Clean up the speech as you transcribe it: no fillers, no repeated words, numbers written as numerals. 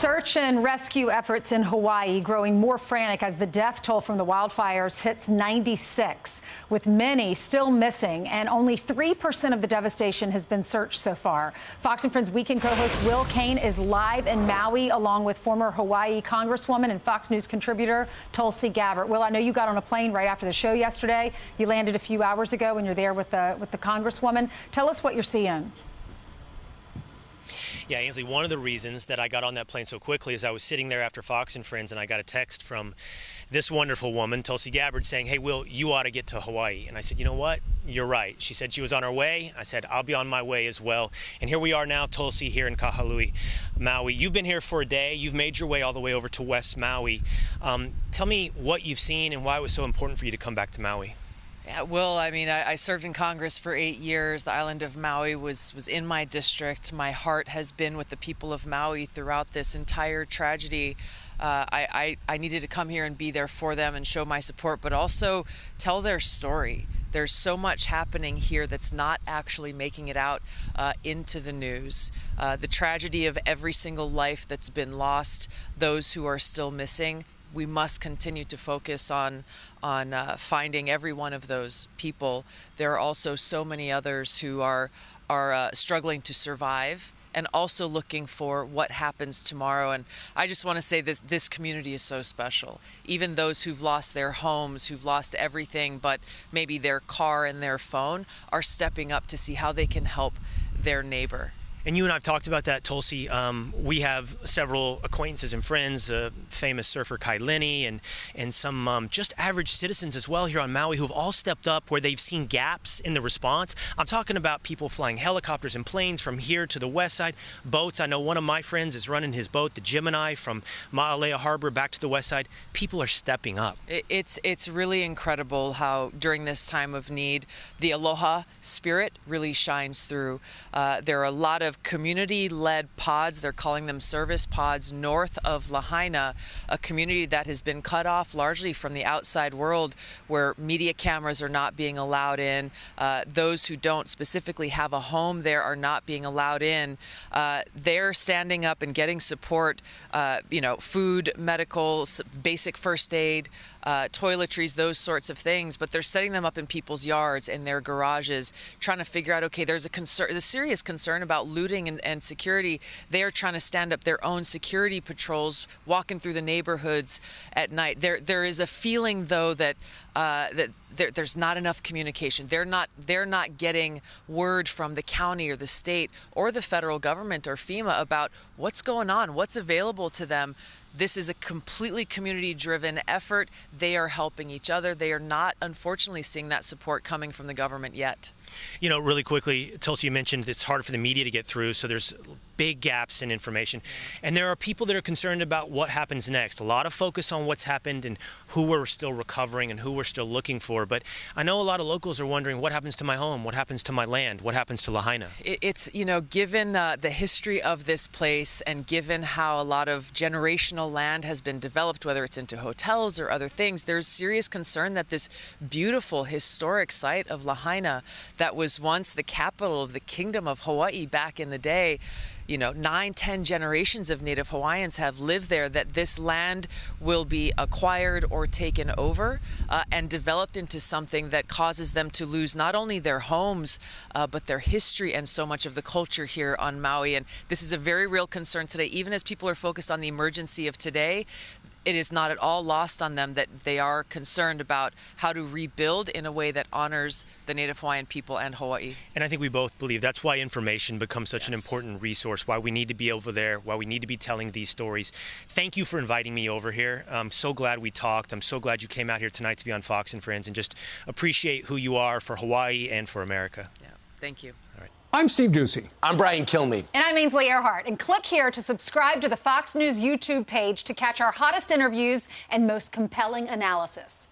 Search and rescue efforts in Hawaii growing more frantic as the death toll from the wildfires hits 96, with many still missing, and only 3% of the devastation has been searched so far. Fox and Friends Weekend co-host Will Cain is live in Maui, along with former Hawaii Congresswoman and Fox News contributor Tulsi Gabbard. Will, I know you got on a plane right after the show yesterday. You landed a few hours ago, and you're there with the Congresswoman. Tell us what you're seeing. Yeah, Ainsley, one of the reasons that I got on that plane so quickly is I was sitting there after Fox and Friends, and I got a text from this wonderful woman, Tulsi Gabbard, saying, "Hey, Will, you ought to get to Hawaii." And I said, "You know what? You're right." She said she was on her way. I said, "I'll be on my way as well." And here we are now, Tulsi, here in Kahului, Maui. You've been here for a day. You've made your way all the way over to West Maui. Tell me what you've seen and why it was so important for you to come back to Maui. Yeah, Will, I mean, I served in Congress for 8 years. The island of Maui was in my district. My heart has been with the people of Maui throughout this entire tragedy. I needed to come here and be there for them and show my support, but also tell their story. There's so much happening here that's not actually making it out into the news. The tragedy of every single life that's been lost, those who are still missing. We must continue to focus on finding every one of those people. There are also so many others who are struggling to survive and also looking for what happens tomorrow. And I just want to say that this community is so special. Even those who've lost their homes, who've lost everything but maybe their car and their phone, are stepping up to see how they can help their neighbor. And you and I have talked about that, Tulsi. We have several acquaintances and friends, famous surfer Kai Lenny, and some just average citizens as well here on Maui who have all stepped up where they've seen gaps in the response. I'm talking about people flying helicopters and planes from here to the west side, boats. I know one of my friends is running his boat, the Gemini, from Ma'alea Harbor back to the west side. People are stepping up. It's really incredible how during this time of need, the Aloha Spirit really shines through. There are a lot of community-led pods, they're calling them service pods, north of Lahaina, a community that has been cut off largely from the outside world, where media cameras are not being allowed in. Those who don't specifically have a home there are not being allowed in. They're standing up and getting support, food, medical, basic first aid, toiletries, those sorts of things, but they're setting them up in people's yards and their garages, trying to figure out, okay, there's a serious concern about looting and security. They are trying to stand up their own security patrols, walking through the neighborhoods at night. There is a feeling, though, that there's not enough communication. They're not getting word from the county or the state or the federal government or FEMA about what's going on, what's available to them. This is a completely community-driven effort. They are helping each other. They are not, unfortunately, seeing that support coming from the government yet. You know, really quickly, Tulsi, you mentioned it's hard for the media to get through, so there's big gaps in information. And there are people that are concerned about what happens next. A lot of focus on what's happened and who we're still recovering and who we're still looking for. But I know a lot of locals are wondering, what happens to my home? What happens to my land? What happens to Lahaina? It's, given the history of this place and given how a lot of generational land has been developed, whether it's into hotels or other things, there's serious concern that this beautiful historic site of Lahaina that was once the capital of the Kingdom of Hawaii back in the day, 9-10 generations of Native Hawaiians have lived there, that this land will be acquired or taken over and developed into something that causes them to lose not only their homes, but their history and so much of the culture here on Maui. And this is a very real concern today. Even as people are focused on the emergency of today, it is not at all lost on them that they are concerned about how to rebuild in a way that honors the Native Hawaiian people and Hawaii. And I think we both believe that's why information becomes such an important resource, why we need to be over there, why we need to be telling these stories. Thank you for inviting me over here. I'm so glad we talked. I'm so glad you came out here tonight to be on Fox and Friends, and just appreciate who you are for Hawaii and for America. Yeah, thank you. All right. I'm Steve Ducey. I'm Brian Kilmeade. And I'm Ainsley Earhart. And click here to subscribe to the Fox News YouTube page to catch our hottest interviews and most compelling analysis.